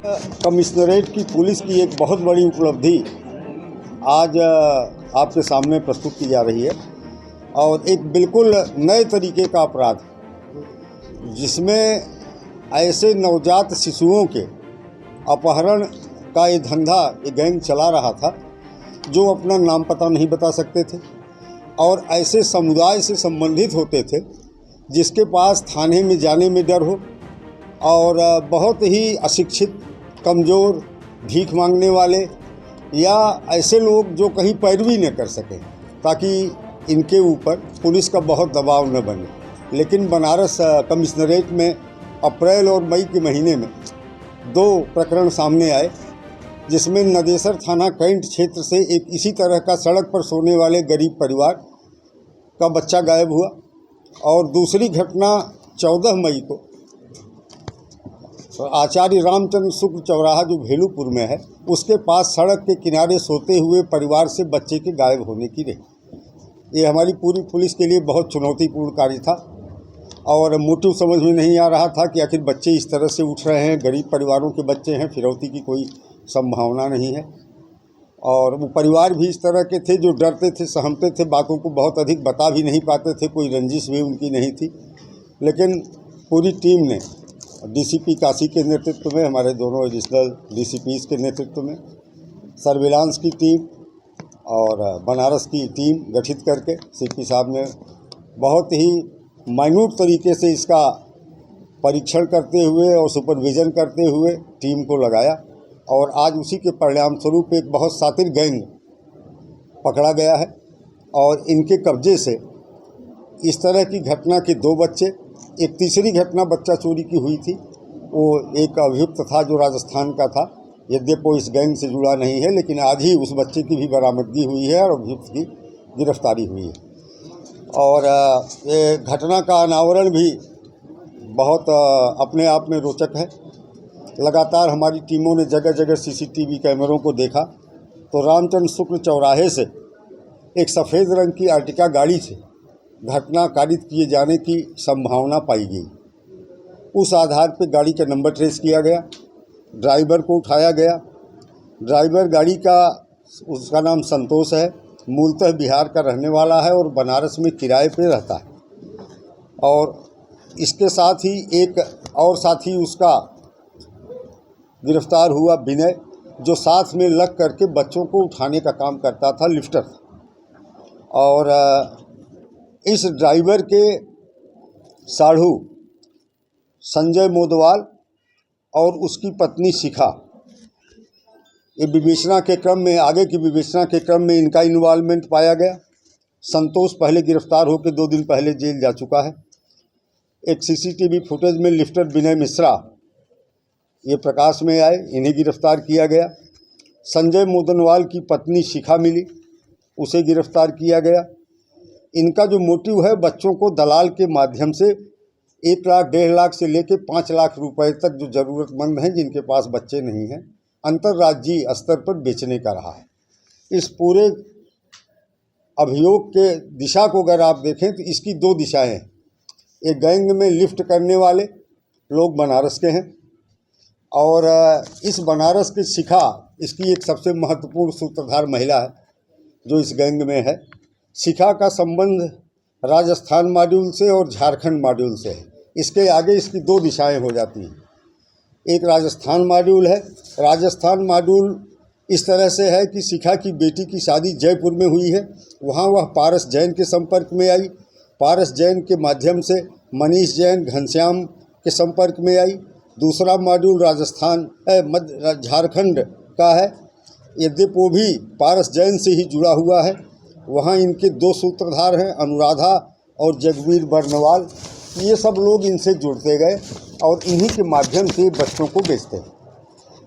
Commissionerate की police की एक बहुत बड़ी उपलब्धि आज आपके सामने प्रस्तुत की जा रही है और एक बिल्कुल नए तरीके का अपराध जिसमें ऐसे नवजात शिशुओं के अपहरण का ये धंधा ये गैंग चला रहा था जो अपना नाम पता नहीं बता सकते थे और ऐसे समुदाय से संबंधित होते थे जिसके पास थाने में जाने में डर हो और बहुत ही अशिक्षित, कमज़ोर, भीख मांगने वाले या ऐसे लोग जो कहीं पैरवी न कर सकें ताकि इनके ऊपर पुलिस का बहुत दबाव न बने। लेकिन बनारस कमिश्नरेट में अप्रैल और मई के महीने में 2 प्रकरण सामने आए जिसमें नदेसर थाना कैंट क्षेत्र से एक इसी तरह का सड़क पर सोने वाले गरीब परिवार का बच्चा गायब हुआ और दूसरी घटना 14 मई को आचार्य रामचंद्र शुक्ल चौराहा जो भेलूपुर में है उसके पास सड़क के किनारे सोते हुए परिवार से बच्चे के गायब होने की रही। ये हमारी पूरी पुलिस के लिए बहुत चुनौतीपूर्ण कार्य था और मोटिव समझ में नहीं आ रहा था कि आखिर बच्चे इस तरह से उठ रहे हैं, गरीब परिवारों के बच्चे हैं, फिरौती की कोई संभावना नहीं है और वो परिवार भी इस तरह के थे जो डरते थे, सहमते थे, बातों को बहुत अधिक बता भी नहीं पाते थे, कोई रंजिश भी उनकी नहीं थी। लेकिन पूरी टीम ने डीसीपी काशी के नेतृत्व में, हमारे दोनों एडिशनल डीसीपीज़ के नेतृत्व में, सर्विलांस की टीम और बनारस की टीम गठित करके सीपी साहब ने बहुत ही माइन्यूट तरीके से इसका परीक्षण करते हुए और सुपरविज़न करते हुए टीम को लगाया और आज उसी के परिणाम स्वरूप एक बहुत शातिर गैंग पकड़ा गया है और इनके कब्जे से इस तरह की घटना के 2 बच्चे, एक तीसरी घटना बच्चा चोरी की हुई थी, वो एक अभियुक्त था जो राजस्थान का था, यद्यपि वो इस गैंग से जुड़ा नहीं है, लेकिन आज ही उस बच्चे की भी बरामदगी हुई है और अभियुक्त की गिरफ्तारी हुई है। और ये घटना का अनावरण भी बहुत अपने आप में रोचक है। लगातार हमारी टीमों ने जगह जगह सीसीटीवी कैमरों को देखा तो रामचंद्र शुक्ल चौराहे से एक सफ़ेद रंग की आर्टिका गाड़ी से घटना कारित किए जाने की संभावना पाई गई। उस आधार पर गाड़ी का नंबर ट्रेस किया गया, ड्राइवर को उठाया गया। ड्राइवर गाड़ी का, उसका नाम संतोष है, मूलतः बिहार का रहने वाला है और बनारस में किराए पे रहता है और इसके साथ ही एक और साथी उसका गिरफ्तार हुआ, विनय, जो साथ में लग करके बच्चों को उठाने का काम करता था, लिफ्टर था। और इस ड्राइवर के साढ़ू संजय मोदवाल और उसकी पत्नी शिखा, ये विवेचना के क्रम में, आगे की विवेचना के क्रम में इनका इन्वॉल्वमेंट पाया गया। संतोष पहले गिरफ्तार होकर 2 दिन पहले जेल जा चुका है। एक सीसीटीवी फुटेज में लिफ्टर विनय मिश्रा ये प्रकाश में आए, इन्हें गिरफ्तार किया गया। संजय मोदनवाल की पत्नी शिखा मिली, उसे गिरफ्तार किया गया। इनका जो मोटिव है, बच्चों को दलाल के माध्यम से 1 लाख, 1.5 लाख से लेकर 5 लाख रुपए तक जो ज़रूरतमंद हैं जिनके पास बच्चे नहीं हैं, अंतर्राज्यीय स्तर पर बेचने का रहा है। इस पूरे अभियोग के दिशा को अगर आप देखें तो इसकी 2 दिशाएं हैं। एक गैंग में लिफ्ट करने वाले लोग बनारस के हैं और इस बनारस की शिखा, इसकी एक सबसे महत्वपूर्ण सूत्रधार महिला है जो इस गैंग में है। शिखा का संबंध राजस्थान मॉड्यूल से और झारखंड मॉड्यूल से है। इसके आगे इसकी 2 दिशाएं हो जाती हैं। एक राजस्थान मॉड्यूल है। राजस्थान मॉड्यूल इस तरह से है कि शिखा की बेटी की शादी जयपुर में हुई है, वहाँ वह पारस जैन के संपर्क में आई। पारस जैन के माध्यम से मनीष जैन, घनश्याम के संपर्क में आई। दूसरा मॉड्यूल राजस्थान झारखंड का है, यद्यपि वो भी पारस जैन से ही जुड़ा हुआ है। वहाँ इनके 2 सूत्रधार हैं, अनुराधा और जगवीर बर्नवाल। ये सब लोग इनसे जुड़ते गए और इन्हीं के माध्यम से बच्चों को बेचते हैं।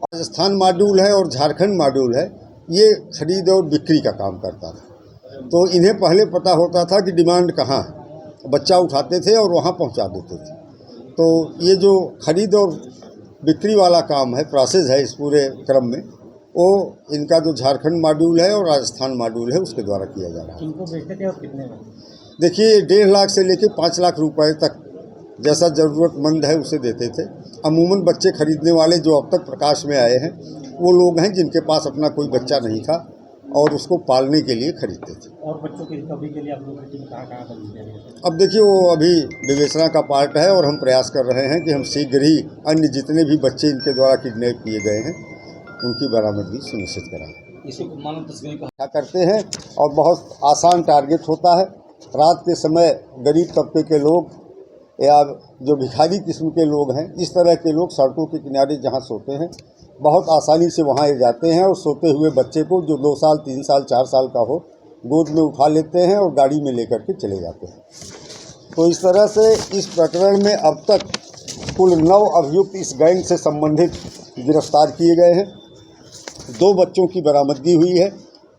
राजस्थान मॉड्यूल है और झारखंड मॉड्यूल है, ये खरीद और बिक्री का काम करता था। तो इन्हें पहले पता होता था कि डिमांड कहाँ है, बच्चा उठाते थे और वहाँ पहुँचा देते थे। तो ये जो खरीद और बिक्री वाला काम है, प्रोसेस है इस पूरे क्रम में, वो इनका जो झारखंड मॉड्यूल है और राजस्थान मॉड्यूल है उसके द्वारा किया जा रहा है। किनको बेचते थे और कितने में? देखिए, 1.5 लाख से लेकर 5 लाख रुपए तक जैसा ज़रूरतमंद है उसे देते थे। अमूमन बच्चे खरीदने वाले जो अब तक प्रकाश में आए हैं वो लोग हैं जिनके पास अपना कोई बच्चा नहीं था और उसको पालने के लिए खरीदते थे। और बच्चों की रिकवरी के लिए आप लोग की टीम कहाँ बनी है? अब देखिए वो अभी विवेचना का पार्ट है और हम प्रयास कर रहे हैं कि हम शीघ्र ही अन्य जितने भी बच्चे इनके द्वारा किडनैप किए गए हैं उनकी बरामदगी सुनिश्चित कराएं। इसे मानव तस्करी क्या करते हैं और बहुत आसान टारगेट होता है। रात के समय गरीब तबके के लोग या जो भिखारी किस्म के लोग हैं इस तरह के लोग सड़कों के किनारे जहाँ सोते हैं बहुत आसानी से वहाँ जाते हैं और सोते हुए बच्चे को जो 2 साल 3 साल 4 साल का हो गोद में उठा लेते हैं और गाड़ी में लेकर के चले जाते हैं। तो इस तरह से इस प्रकरण में अब तक कुल 9 अभियुक्त इस गैंग से संबंधित गिरफ्तार किए गए हैं। 2 बच्चों की बरामदगी हुई है।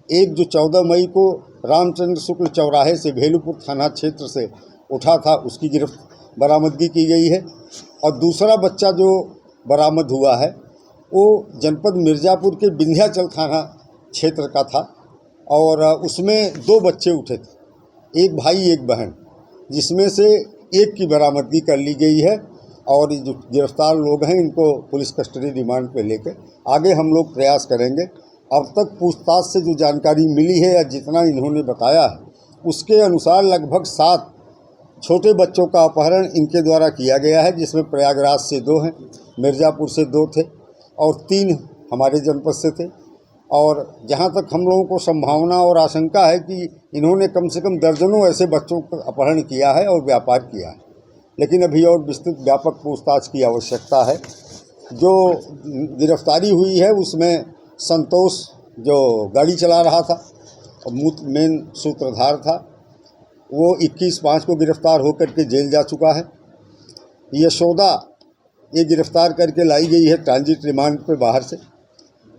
एक जो 14 मई को रामचंद्र शुक्ल चौराहे से भेलूपुर थाना क्षेत्र से उठा था उसकी बरामदगी की गई है और दूसरा बच्चा जो बरामद हुआ है वो जनपद मिर्ज़ापुर के विंध्याचल थाना क्षेत्र का था और उसमें 2 बच्चे उठे थे, एक भाई एक बहन, जिसमें से एक की बरामदगी कर ली गई है और जो गिरफ्तार लोग हैं इनको पुलिस कस्टडी रिमांड पे लेकर आगे हम लोग प्रयास करेंगे। अब तक पूछताछ से जो जानकारी मिली है या जितना इन्होंने बताया है उसके अनुसार लगभग 7 छोटे बच्चों का अपहरण इनके द्वारा किया गया है, जिसमें प्रयागराज से 2 हैं, मिर्ज़ापुर से 2 थे और 3 हमारे जनपद से थे। और जहां तक हम लोगों को संभावना और आशंका है कि इन्होंने कम से कम दर्जनों ऐसे बच्चों का अपहरण किया है और व्यापार किया है, लेकिन अभी और विस्तृत व्यापक पूछताछ की आवश्यकता है। जो गिरफ्तारी हुई है उसमें संतोष जो गाड़ी चला रहा था और मेन सूत्रधार था वो 21/5 को गिरफ्तार होकर के जेल जा चुका है। यशोदा ये गिरफ्तार करके लाई गई है ट्रांजिट रिमांड पे बाहर से।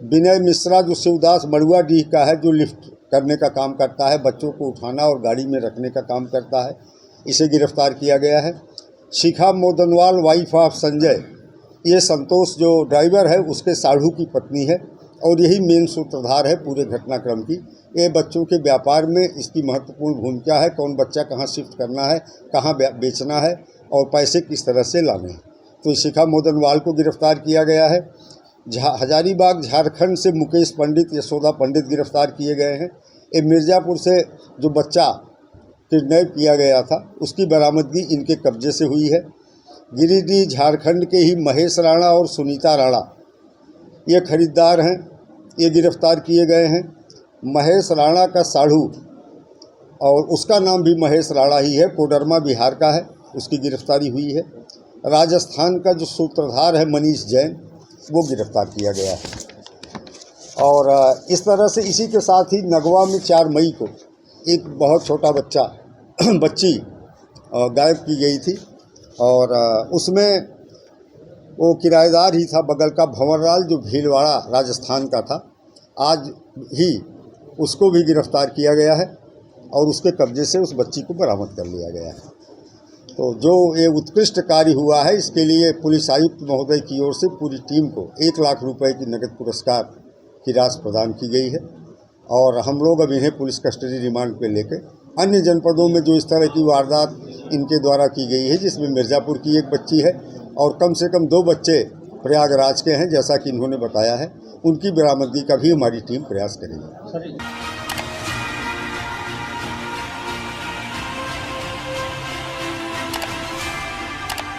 विनय मिश्रा जो शिवदास मड़ुआडीह का है जो लिफ्ट करने का काम करता है, बच्चों को उठाना और गाड़ी में रखने का काम करता है, इसे गिरफ्तार किया गया है। शिखा मोदनवाल वाइफ ऑफ संजय ये संतोष जो ड्राइवर है उसके साढ़ू की पत्नी है और यही मेन सूत्रधार है पूरे घटनाक्रम की। ये बच्चों के व्यापार में इसकी महत्वपूर्ण भूमिका है, कौन बच्चा कहाँ शिफ्ट करना है, कहाँ बेचना है और पैसे किस तरह से लाने हैं। तो शिखा मोदनवाल को गिरफ्तार किया गया है। हजारीबाग झारखंड से मुकेश पंडित यशोदा पंडित गिरफ्तार किए गए हैं। ये मिर्ज़ापुर से जो बच्चा किडनैप किया गया था उसकी बरामदगी इनके कब्जे से हुई है। गिरिडीह झारखंड के ही महेश राणा और सुनीता राणा ये खरीदार हैं, ये गिरफ्तार किए गए हैं। महेश राणा का साढ़ू और उसका नाम भी महेश राणा ही है, कोडरमा बिहार का है, उसकी गिरफ्तारी हुई है। राजस्थान का जो सूत्रधार है मनीष जैन वो गिरफ्तार किया गया है। और इस तरह से इसी के साथ ही नगवा में 4 मई को एक बहुत छोटा बच्ची गायब की गई थी और उसमें वो किराएदार ही था बगल का भंवरलाल जो भीलवाड़ा राजस्थान का था। आज ही उसको भी गिरफ्तार किया गया है और उसके कब्जे से उस बच्ची को बरामद कर लिया गया है। तो जो ये उत्कृष्ट कार्य हुआ है इसके लिए पुलिस आयुक्त महोदय की ओर से पूरी टीम को 1 लाख रुपए की नगद पुरस्कार की राशि प्रदान की गई है और हम लोग अब इन्हें पुलिस कस्टडी रिमांड पे लेकर अन्य जनपदों में जो इस तरह की वारदात इनके द्वारा की गई है, जिसमें मिर्ज़ापुर की एक बच्ची है और कम से कम 2 बच्चे प्रयागराज के हैं जैसा कि इन्होंने बताया है, उनकी बरामदगी का भी हमारी टीम प्रयास करेगी।